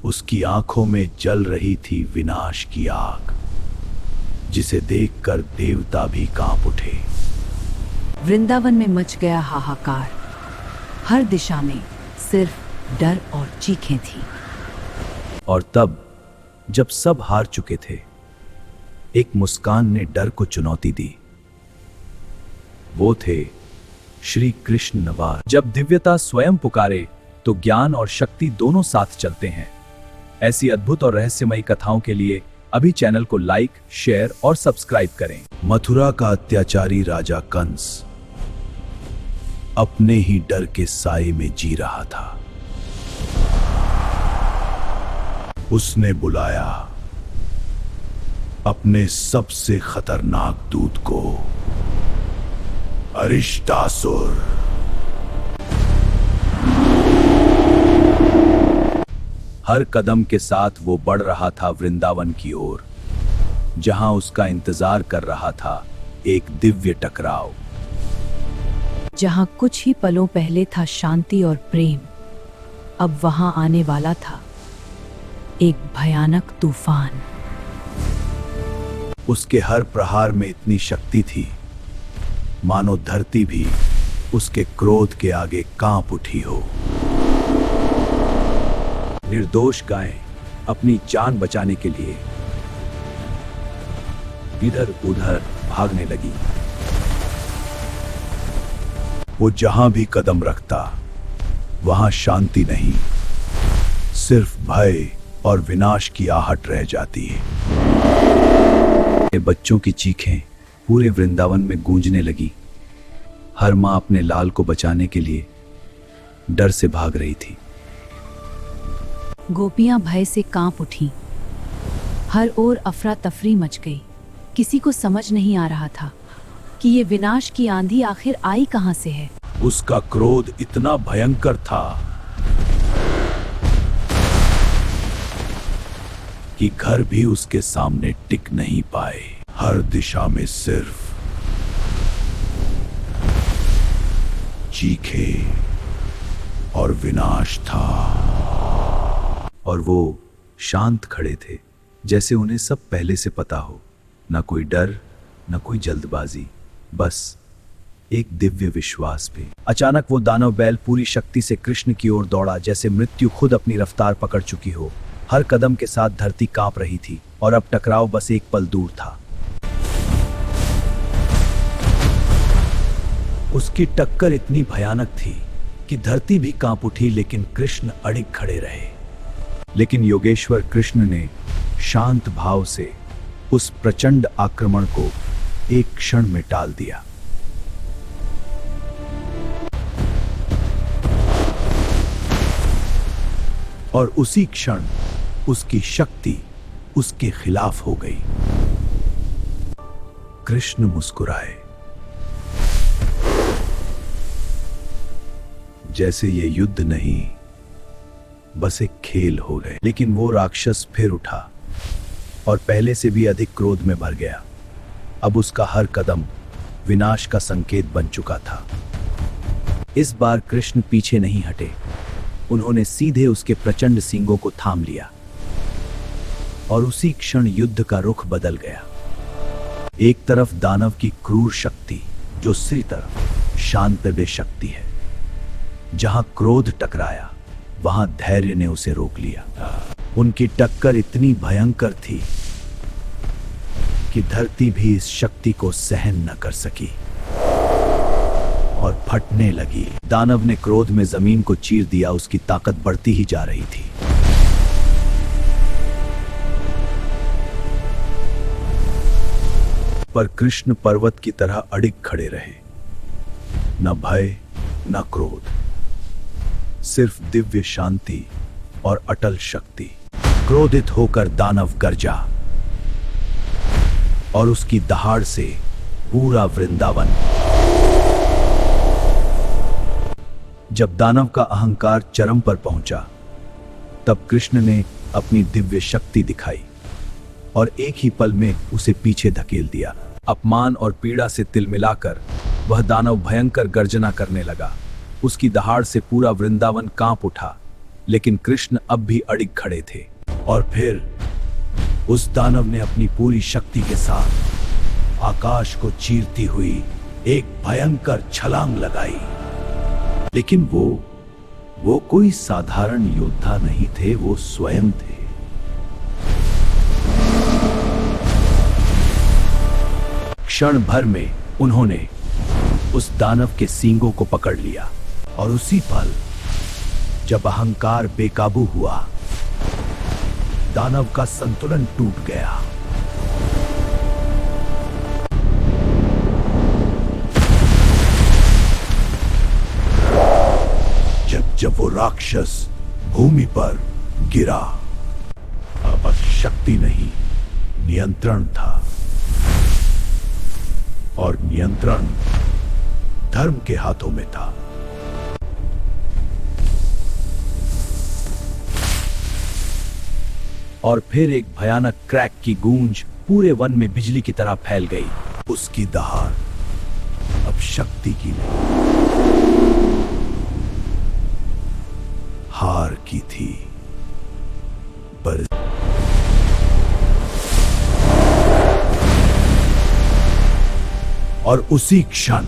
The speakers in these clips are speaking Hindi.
उसकी आंखों में जल रही थी विनाश की आग, जिसे देखकर देवता भी कांप उठे। वृंदावन में मच गया हाहाकार। हर दिशा में सिर्फ डर और चीखें थी। और तब जब सब हार चुके थे, एक मुस्कान ने डर को चुनौती दी। वो थे श्री कृष्ण नवार। जब दिव्यता स्वयं पुकारे तो ज्ञान और शक्ति दोनों साथ चलते हैं। ऐसी अद्भुत और रहस्यमयी कथाओं के लिए अभी चैनल को लाइक, शेयर और सब्सक्राइब करें। मथुरा का अत्याचारी राजा कंस अपने ही डर के साए में जी रहा था। उसने बुलाया अपने सबसे खतरनाक दूत को, अरिष्टासुर। हर कदम के साथ वो बढ़ रहा था वृंदावन की ओर, जहां उसका इंतजार कर रहा था एक दिव्य टकराव। जहां कुछ ही पलों पहले था शांति और प्रेम, अब वहां आने वाला था एक भयानक तूफान। उसके हर प्रहार में इतनी शक्ति थी, मानो धरती भी उसके क्रोध के आगे कांप उठी हो। निर्दोष गायें अपनी जान बचाने के लिए इधर उधर भागने लगी। वो जहां भी कदम रखता, वहां शांति नहीं, सिर्फ भय और विनाश की आहट रह जाती है। बच्चों की चीखें पूरे वृंदावन में गूंजने लगी। हर मां अपने लाल को बचाने के लिए डर से भाग रही थी। गोपियां भय से कांप उठीं। हर ओर अफरा तफरी मच गई। किसी को समझ नहीं आ रहा था कि ये विनाश की आंधी आखिर आई कहां से है। उसका क्रोध इतना भयंकर था कि घर भी उसके सामने टिक नहीं पाए। हर दिशा में सिर्फ चीखे और विनाश था। और वो शांत खड़े थे, जैसे उन्हें सब पहले से पता हो। न कोई डर, न कोई जल्दबाजी, बस एक दिव्य विश्वास भी। अचानक वो दानव बैल पूरी शक्ति से कृष्ण की ओर दौड़ा, जैसे मृत्यु खुद अपनी रफ्तार पकड़ चुकी हो। हर कदम के साथ धरती कांप रही थी और अब टकराव बस एक पल दूर था। उसकी टक्कर इतनी भयानक थी कि धरती भी कांप उठी, लेकिन कृष्ण अड़िग खड़े रहे। लेकिन योगेश्वर कृष्ण ने शांत भाव से उस प्रचंड आक्रमण को एक क्षण में टाल दिया। और उसी क्षण उसकी शक्ति उसके खिलाफ हो गई। कृष्ण मुस्कुराए, जैसे ये युद्ध नहीं, बस एक खेल हो गए। लेकिन वो राक्षस फिर उठा और पहले से भी अधिक क्रोध में भर गया। अब उसका हर कदम विनाश का संकेत बन चुका था। इस बार कृष्ण पीछे नहीं हटे। उन्होंने सीधे उसके प्रचंड सींगों को थाम लिया और उसी क्षण युद्ध का रुख बदल गया। एक तरफ दानव की क्रूर शक्ति, जो दूसरी तरफ शांत शक्ति है। जहां क्रोध टकराया, वहां धैर्य ने उसे रोक लिया। उनकी टक्कर इतनी भयंकर थी कि धरती भी इस शक्ति को सहन न कर सकी और फटने लगी। दानव ने क्रोध में जमीन को चीर दिया। उसकी ताकत बढ़ती ही जा रही थी। पर कृष्ण पर्वत की तरह अड़िग खड़े रहे। न भय, न क्रोध, सिर्फ दिव्य शांति और अटल शक्ति। क्रोधित होकर दानव गरजा और उसकी दहाड़ से पूरा वृंदावन। जब दानव का अहंकार चरम पर पहुंचा, तब कृष्ण ने अपनी दिव्य शक्ति दिखाई और एक ही पल में उसे पीछे धकेल दिया। अपमान और पीड़ा से तिलमिलाकर वह दानव भयंकर गर्जना करने लगा। उसकी दहाड़ से पूरा वृंदावन कांप उठा, लेकिन कृष्ण अब भी अड़िग खड़े थे। और फिर उस दानव ने अपनी पूरी शक्ति के साथ आकाश को चीरती हुई एक भयंकर छलांग लगाई। लेकिन वो कोई साधारण योद्धा नहीं थे, वो स्वयं थे। क्षण भर में उन्होंने उस दानव के सींगों को पकड़ लिया और उसी पल जब अहंकार बेकाबू हुआ, दानव का संतुलन टूट गया। जब वो राक्षस भूमि पर गिरा, अब शक्ति नहीं, नियंत्रण था। और नियंत्रण धर्म के हाथों में था। और फिर एक भयानक क्रैक की गूंज पूरे वन में बिजली की तरह फैल गई। उसकी दहाड़ अब शक्ति की नहीं, हार की थी। पर और उसी क्षण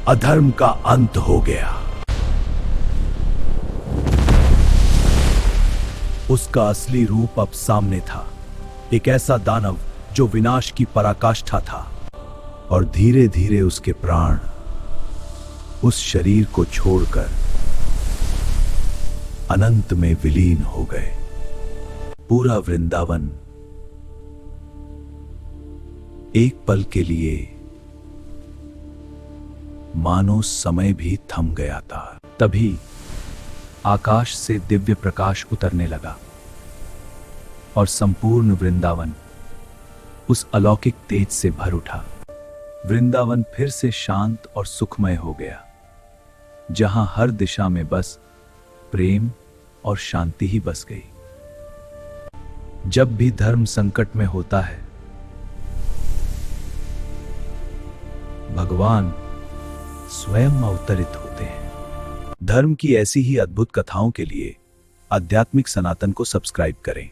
अधर्म का अंत हो गया। उसका असली रूप अब सामने था, एक ऐसा दानव जो विनाश की पराकाष्ठा था। और धीरे धीरे उसके प्राण उस शरीर को छोड़कर अनंत में विलीन हो गए। पूरा वृंदावन एक पल के लिए मानो समय भी थम गया था। तभी आकाश से दिव्य प्रकाश उतरने लगा और संपूर्ण वृंदावन उस अलौकिक तेज से भर उठा। वृंदावन फिर से शांत और सुखमय हो गया, जहां हर दिशा में बस प्रेम और शांति ही बस गई। जब भी धर्म संकट में होता है, भगवान स्वयं अवतरित होते हैं। धर्म की ऐसी ही अद्भुत कथाओं के लिए आध्यात्मिक सनातन को सब्सक्राइब करें।